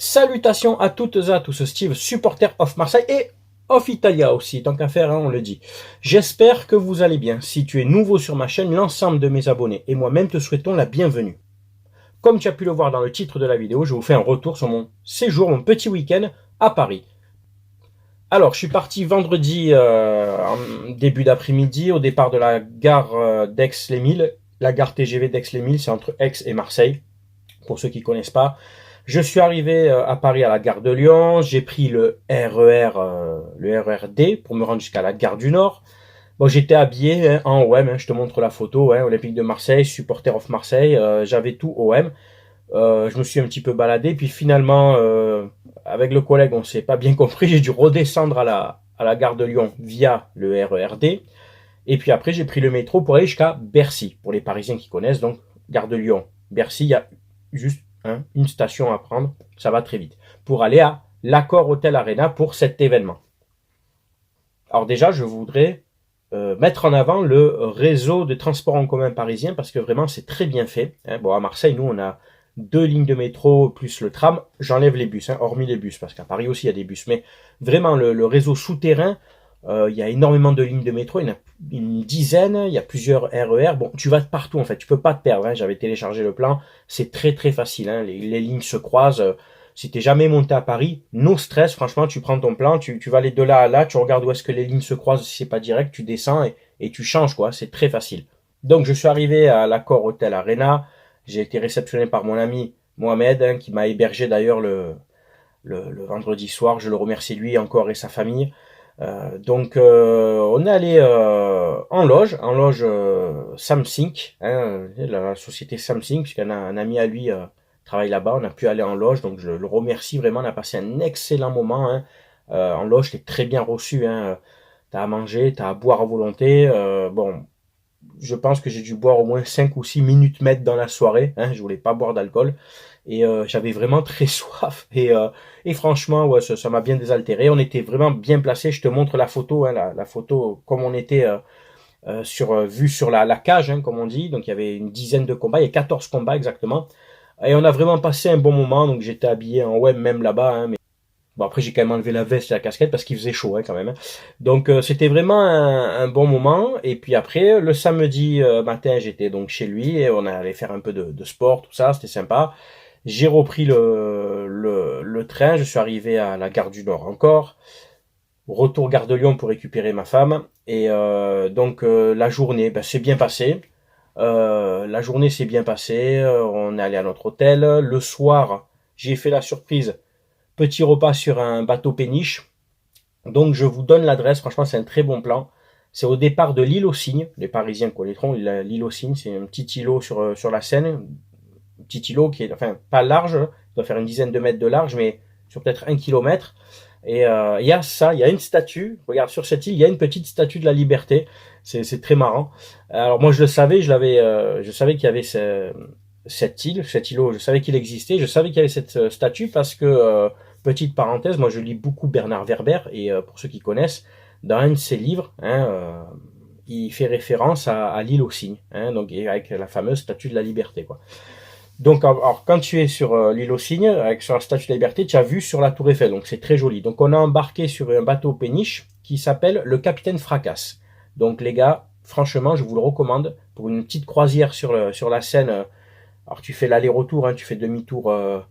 Salutations à toutes et à tous, Steve, supporter of Marseille et of Italia aussi, tant qu'à faire, hein, on le dit. J'espère que vous allez bien. Si tu es nouveau sur ma chaîne, l'ensemble de mes abonnés et moi-même te souhaitons la bienvenue. Comme tu as pu le voir dans le titre de la vidéo, je vous fais un retour sur mon séjour, mon petit week-end à Paris. Alors, je suis parti vendredi en début d'après-midi au départ de la gare d'Aix-les-Milles. La gare TGV d'Aix-les-Milles, c'est entre Aix et Marseille, pour ceux qui ne connaissent pas. Je suis arrivé à Paris à la gare de Lyon, j'ai pris le RER D pour me rendre jusqu'à la gare du Nord. Bon, j'étais habillé en OM, je te montre la photo, Olympique de Marseille, supporter of Marseille, j'avais tout OM. Je me suis un petit peu baladé, puis finalement, avec le collègue, on s'est pas bien compris, j'ai dû redescendre à la gare de Lyon via le RER D. Et puis après, j'ai pris le métro pour aller jusqu'à Bercy. Pour les Parisiens qui connaissent, donc, gare de Lyon, Bercy, il y a juste une station à prendre, ça va très vite, pour aller à l'Accor Hotel Arena pour cet événement. Alors déjà, je voudrais mettre en avant le réseau de transport en commun parisien, parce que vraiment, c'est très bien fait. Bon, à Marseille, nous, on a 2 lignes de métro plus le tram. J'enlève les bus, hormis les bus, parce qu'à Paris aussi, il y a des bus. Mais vraiment, le réseau souterrain, il y a énormément de lignes de métro, il y en a une dizaine, il y a plusieurs RER. Bon, tu vas partout en fait, tu peux pas te perdre. J'avais téléchargé le plan, c'est très très facile. Les lignes se croisent. Si t'es jamais monté à Paris, no stress. Franchement, tu prends ton plan, tu vas aller de là à là, tu regardes où est-ce que les lignes se croisent. Si c'est pas direct, tu descends et tu changes quoi. C'est très facile. Donc je suis arrivé à l'Accor Hotel Arena. J'ai été réceptionné par mon ami Mohamed, qui m'a hébergé d'ailleurs le vendredi soir. Je le remercie lui encore et sa famille. On est allé en loge Samsung, la société Samsung, puisqu'un ami à lui travaille là-bas. On a pu aller en loge, donc je le remercie vraiment. On a passé un excellent moment. En loge, t'es très bien reçu. T'as à manger, t'as à boire à volonté. Bon, je pense que j'ai dû boire au moins 5 ou 6 minutes mètres dans la soirée. Je voulais pas boire d'alcool. Et j'avais vraiment très soif. Et franchement, ouais, ça m'a bien désaltéré. On était vraiment bien placés. Je te montre la photo, la photo comme on était vu sur la cage, comme on dit. Donc il y avait une dizaine de combats, il y a 14 combats exactement. Et on a vraiment passé un bon moment. Donc j'étais habillé en web même là-bas. Mais bon, après j'ai quand même enlevé la veste et la casquette parce qu'il faisait chaud quand même. Donc c'était vraiment un bon moment. Et puis après, le samedi matin, j'étais donc chez lui et on allait faire un peu de sport, tout ça. C'était sympa. J'ai repris le train, je suis arrivé à la gare du Nord encore. Retour gare de Lyon pour récupérer ma femme. Et la journée s'est bien passée. La journée s'est bien passée, on est allé à notre hôtel. Le soir, j'ai fait la surprise. Petit repas sur un bateau péniche. Donc je vous donne l'adresse, franchement c'est un très bon plan. C'est au départ de l'île aux Cygnes, les Parisiens connaîtront l'île aux Cygnes, c'est un petit îlot sur la Seine. Petit îlot qui est, enfin, pas large, il doit faire une dizaine de mètres de large, mais sur peut-être 1 kilomètre. Et il y a une statue, regarde sur cette île, il y a une petite statue de la Liberté, c'est très marrant. Alors moi je le savais, je savais qu'il y avait cet îlot, je savais qu'il existait, je savais qu'il y avait cette statue parce que, petite parenthèse, moi je lis beaucoup Bernard Werber, et pour ceux qui connaissent, dans un de ses livres, il fait référence à l'île aux Cygnes, donc avec la fameuse statue de la Liberté, quoi. Donc, alors, quand tu es sur l'île aux Cygnes, sur la Statue de la Liberté, tu as vu sur la Tour Eiffel, donc c'est très joli. Donc, on a embarqué sur un bateau péniche qui s'appelle le Capitaine Fracasse. Donc, les gars, franchement, je vous le recommande pour une petite croisière sur la Seine. Alors, tu fais l'aller-retour, tu fais demi-tour un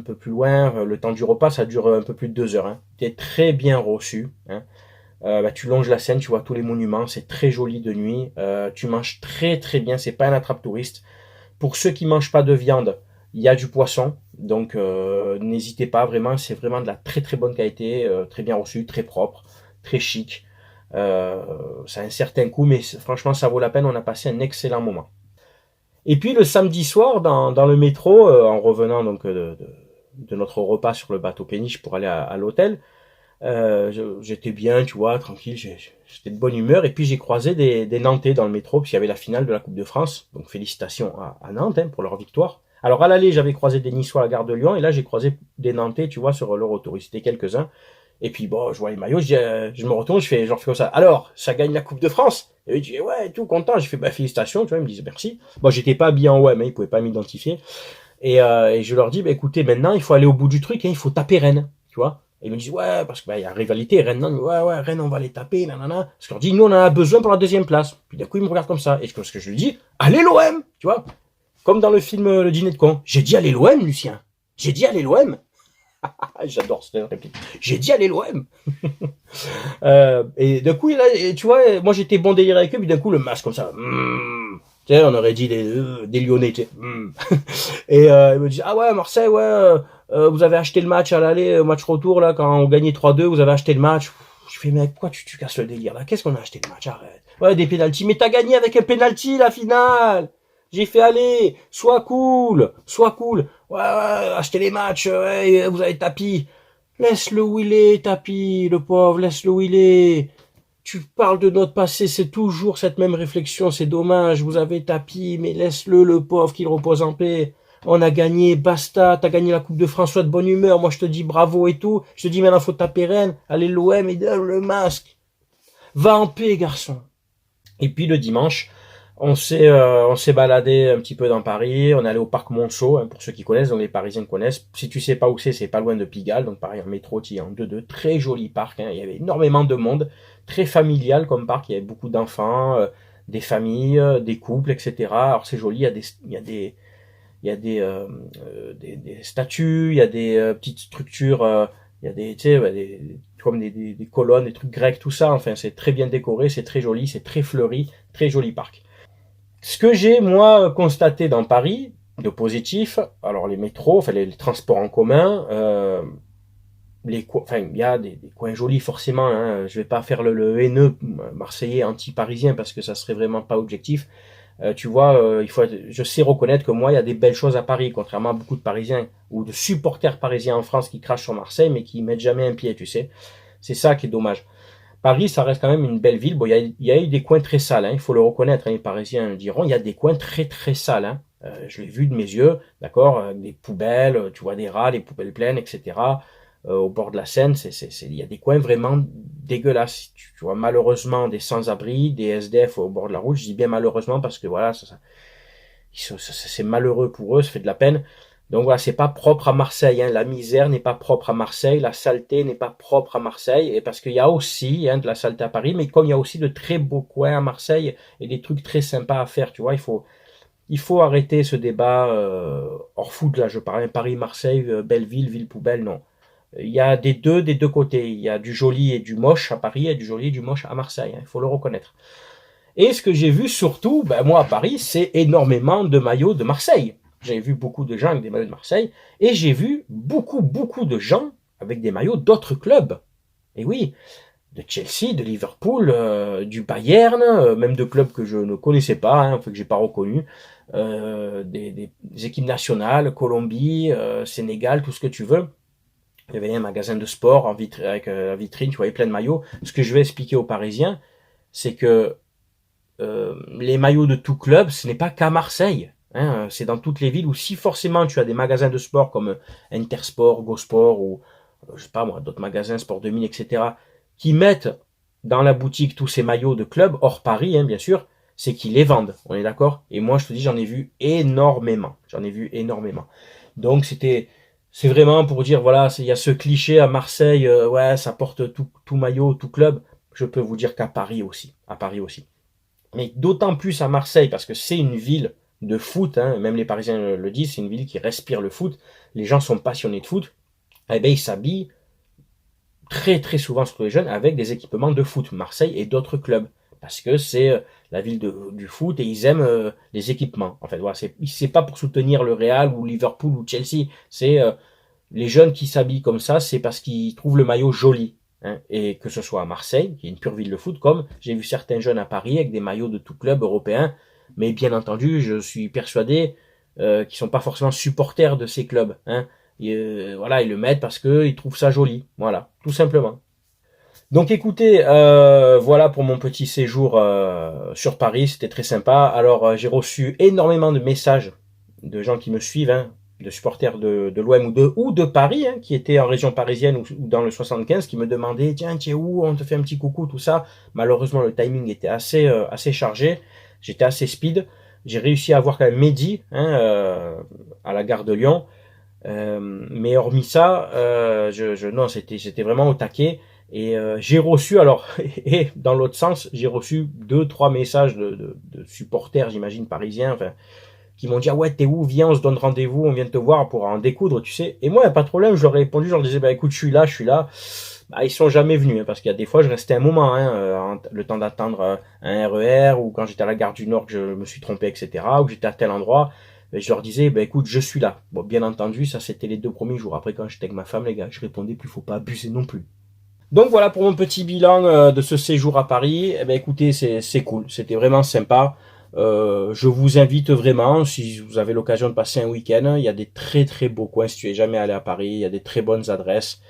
peu plus loin. Le temps du repas, ça dure un peu plus de 2 heures. Tu es très bien reçu. Tu longes la Seine, tu vois tous les monuments, c'est très joli de nuit. Tu manges très très bien, c'est pas un attrape-touriste. Pour ceux qui mangent pas de viande, il y a du poisson, donc n'hésitez pas, vraiment, c'est vraiment de la très très bonne qualité, très bien reçu, très propre, très chic. Ça a un certain coût, mais franchement ça vaut la peine, on a passé un excellent moment. Et puis le samedi soir, dans le métro, en revenant donc de notre repas sur le bateau péniche pour aller à l'hôtel, j'étais bien, tu vois, tranquille, j'étais de bonne humeur. Et puis j'ai croisé des Nantais dans le métro, puisqu'il y avait la finale de la Coupe de France. Donc félicitations à Nantes pour leur victoire. Alors à l'aller, j'avais croisé des Niçois à la gare de Lyon, et là j'ai croisé des Nantais, tu vois, sur le retour. Ils étaient quelques-uns. Et puis bon, je vois les maillots, je me retourne, je fais comme ça. Alors, ça gagne la Coupe de France? Et ils disent ouais, tout content. J'ai fait félicitations, tu vois, ils me disent merci. Bon, j'étais pas habillé en web, ils pouvaient pas m'identifier. Et je leur dis, bah, écoutez, maintenant, il faut aller au bout du truc, hein, il faut taper Rennes, tu vois. Et ils me disent, ouais, parce que bah, y a rivalité, Rennes, non, ouais, Rennes, on va les taper, nanana. Parce que je leur dis, nous, on en a besoin pour la deuxième place. Puis d'un coup, ils me regardent comme ça. Et ce que je lui dis, allez l'OM, tu vois. Comme dans le film Le Dîner de con. J'ai dit, allez l'OM, Lucien. J'ai dit, allez l'OM. J'adore cette réplique. J'ai dit, allez l'OM. Et d'un coup, là, tu vois, moi, j'étais bon délire avec eux, puis d'un coup, le masque comme ça. Tu sais, on aurait dit des Lyonnais, tu sais. Et il me dit, ah ouais, Marseille, ouais, vous avez acheté le match à l'aller, match retour, là, quand on gagnait 3-2, vous avez acheté le match. Je fais, mec, quoi tu casses le délire, là? Qu'est-ce qu'on a acheté le match? Arrête. Ouais, des pénaltys. Mais t'as gagné avec un pénalty, la finale! J'ai fait, allez, sois cool, sois cool. Ouais, achetez les matchs, ouais, vous avez tapis. Laisse-le où il est, tapis, le pauvre, laisse-le où il est. Tu parles de notre passé, c'est toujours cette même réflexion, c'est dommage, vous avez tapis, mais laisse-le, le pauvre, qu'il repose en paix. On a gagné, basta, t'as gagné la Coupe de François de bonne humeur, moi je te dis bravo et tout, je te dis maintenant faut taper Rennes, allez l'OM et donne le masque. Va en paix, garçon. Et puis le dimanche, on s'est baladé un petit peu dans Paris, on est allé au parc Monceau, hein, pour ceux qui connaissent, donc les Parisiens connaissent. Si tu sais pas où c'est pas loin de Pigalle, donc pareil en métro, tu y es en 2-2, très joli parc, hein, il y avait énormément de monde, très familial comme parc, il y avait beaucoup d'enfants, des familles, des couples, etc. Alors c'est joli, il y a des statues, il y a des petites structures, il y a des, tu sais, comme des colonnes, des trucs grecs, tout ça. Enfin, c'est très bien décoré, c'est très joli, c'est très fleuri, très joli parc. Ce que j'ai, moi, constaté dans Paris, de positif, alors les métros, enfin les transports en commun, enfin, il y a des coins jolis forcément, hein. Je vais pas faire le haineux marseillais anti-parisien parce que ça serait vraiment pas objectif. Tu vois, je sais reconnaître que moi, il y a des belles choses à Paris, contrairement à beaucoup de Parisiens ou de supporters parisiens en France qui crachent sur Marseille, mais qui mettent jamais un pied, tu sais. C'est ça qui est dommage. Paris, ça reste quand même une belle ville. Bon, il y a eu des coins très sales, hein, il faut le reconnaître, hein, les Parisiens le diront. Il y a des coins très très sales. Hein. Je l'ai vu de mes yeux, d'accord, des poubelles, tu vois des rats, des poubelles pleines, etc. Au bord de la Seine, il y a des coins vraiment dégueulasses. Tu vois, malheureusement, des sans-abri, des SDF au bord de la route. Je dis bien malheureusement parce que voilà, c'est malheureux pour eux, ça fait de la peine. Donc voilà, c'est pas propre à Marseille, hein. La misère n'est pas propre à Marseille, la saleté n'est pas propre à Marseille, et parce qu'il y a aussi, hein, de la saleté à Paris, mais comme il y a aussi de très beaux coins à Marseille et des trucs très sympas à faire, tu vois, il faut arrêter ce débat hors foot là, je parle, hein, Paris-Marseille, belle ville, ville poubelle, non. Il y a des deux côtés, il y a du joli et du moche à Paris, et du joli et du moche à Marseille, hein, il faut le reconnaître. Et ce que j'ai vu surtout, ben moi à Paris, c'est énormément de maillots de Marseille. J'ai vu beaucoup de gens avec des maillots de Marseille, et j'ai vu beaucoup de gens avec des maillots d'autres clubs. Et oui, de Chelsea, de Liverpool, du Bayern, même de clubs que je ne connaissais pas, hein, que j'ai pas reconnus, des équipes nationales, Colombie, Sénégal, tout ce que tu veux. Il y avait un magasin de sport avec la vitrine, tu voyais plein de maillots. Ce que je vais expliquer aux Parisiens, c'est que les maillots de tout club, ce n'est pas qu'à Marseille. Hein, c'est dans toutes les villes où si forcément tu as des magasins de sport comme Intersport, GoSport ou je sais pas moi, d'autres magasins, Sport 2000, etc., qui mettent dans la boutique tous ces maillots de club, hors Paris, hein, bien sûr, c'est qu'ils les vendent. On est d'accord? Et moi, je te dis, j'en ai vu énormément. J'en ai vu énormément. Donc c'est vraiment pour dire, voilà, il y a ce cliché à Marseille, ouais, ça porte tout maillot, tout club. Je peux vous dire qu'à Paris aussi. À Paris aussi. Mais d'autant plus à Marseille, parce que c'est une ville de foot, hein, même les Parisiens le disent, c'est une ville qui respire le foot, les gens sont passionnés de foot, eh bien ils s'habillent très très souvent, surtout les jeunes, avec des équipements de foot, Marseille et d'autres clubs, parce que c'est la ville du foot et ils aiment les équipements. En fait, voilà, c'est pas pour soutenir le Real ou Liverpool ou Chelsea, c'est les jeunes qui s'habillent comme ça, c'est parce qu'ils trouvent le maillot joli. Hein, et que ce soit à Marseille, qui est une pure ville de foot, comme j'ai vu certains jeunes à Paris avec des maillots de tout club européen, mais bien entendu, je suis persuadé qu'ils sont pas forcément supporters de ces clubs. Hein. Et, voilà, ils le mettent parce qu'ils trouvent ça joli. Voilà, tout simplement. Donc écoutez, voilà pour mon petit séjour sur Paris, c'était très sympa. Alors j'ai reçu énormément de messages de gens qui me suivent, hein, de supporters de l'OM ou de Paris, hein, qui étaient en région parisienne ou dans le 75, qui me demandaient, tiens, tu es où, on te fait un petit coucou, tout ça. Malheureusement, le timing était assez chargé, j'étais assez speed. J'ai réussi à avoir quand même Mehdi à la gare de Lyon. Mais hormis ça, non, c'était vraiment au taquet. Et j'ai reçu, alors, et dans l'autre sens, j'ai reçu 2, 3 messages de supporters, j'imagine, parisiens, enfin, qui m'ont dit, ah ouais, t'es où? Viens, on se donne rendez-vous, on vient de te voir pour en découdre, tu sais. Et moi, pas de problème, je leur ai répondu, je leur disais, bah écoute, je suis là, je suis là. Bah, ils sont jamais venus, hein, parce qu'il y a des fois, je restais un moment, le temps d'attendre un RER, ou quand j'étais à la gare du Nord, que je me suis trompé, etc., ou que j'étais à tel endroit. Et je leur disais, bah écoute, je suis là. Bon, bien entendu, ça c'était les 2 premiers jours. Après, quand j'étais avec ma femme, les gars, je répondais plus, faut pas abuser non plus. Donc voilà pour mon petit bilan de ce séjour à Paris. Eh ben écoutez, c'est cool, c'était vraiment sympa. Je vous invite vraiment, si vous avez l'occasion de passer un week-end, il y a des très très beaux coins si tu es jamais allé à Paris, il y a des très bonnes adresses.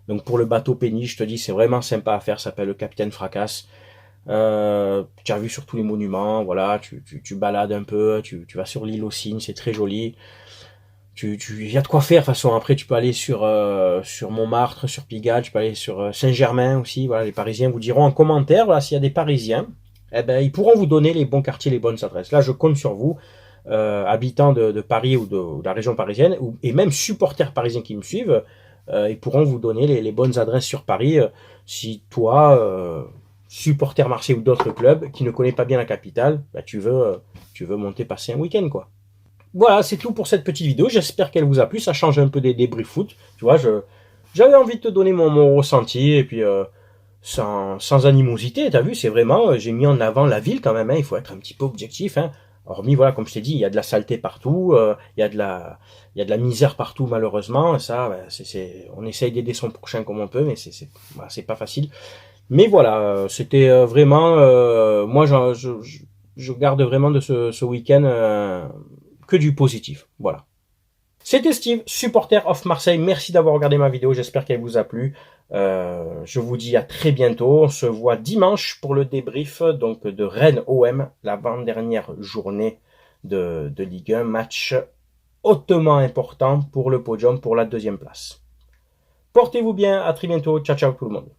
Donc pour le bateau péniche, je te dis, c'est vraiment sympa à faire, ça s'appelle le Capitaine Fracasse. Tu as vu sur tous les monuments, voilà, tu balades un peu, tu vas sur l'île aux Cygnes, c'est très joli. Il y a de quoi faire de toute façon. Après, tu peux aller sur Montmartre, sur Pigalle, tu peux aller sur Saint-Germain aussi. Voilà, les Parisiens vous diront en commentaire, voilà, s'il y a des Parisiens, eh ben, ils pourront vous donner les bons quartiers, les bonnes adresses. Là, je compte sur vous, habitants de Paris ou de la région parisienne, et même supporters parisiens qui me suivent, ils pourront vous donner les bonnes adresses sur Paris. Si toi, supporter Marseille ou d'autres clubs, qui ne connaît pas bien la capitale, bah, tu veux monter passer un week-end, quoi. Voilà, c'est tout pour cette petite vidéo. J'espère qu'elle vous a plu. Ça change un peu des débris foot. Tu vois, j'avais envie de te donner mon ressenti et puis sans animosité. T'as vu, c'est vraiment, j'ai mis en avant la ville quand même. Hein, il faut être un petit peu objectif. Hein. Hormis, voilà, comme je t'ai dit, il y a de la saleté partout, il y a de la misère partout malheureusement. Ça, ben, on essaye d'aider son prochain comme on peut, mais voilà, c'est pas facile. Mais voilà, c'était vraiment, moi, je garde vraiment de ce week-end que du positif. Voilà. C'était Steve, supporter of Marseille. Merci d'avoir regardé ma vidéo. J'espère qu'elle vous a plu. Je vous dis à très bientôt. On se voit dimanche pour le débrief donc de Rennes OM, l'avant-dernière journée de Ligue 1. Match hautement important pour le podium, pour la 2e place. Portez-vous bien. À très bientôt. Ciao, ciao tout le monde.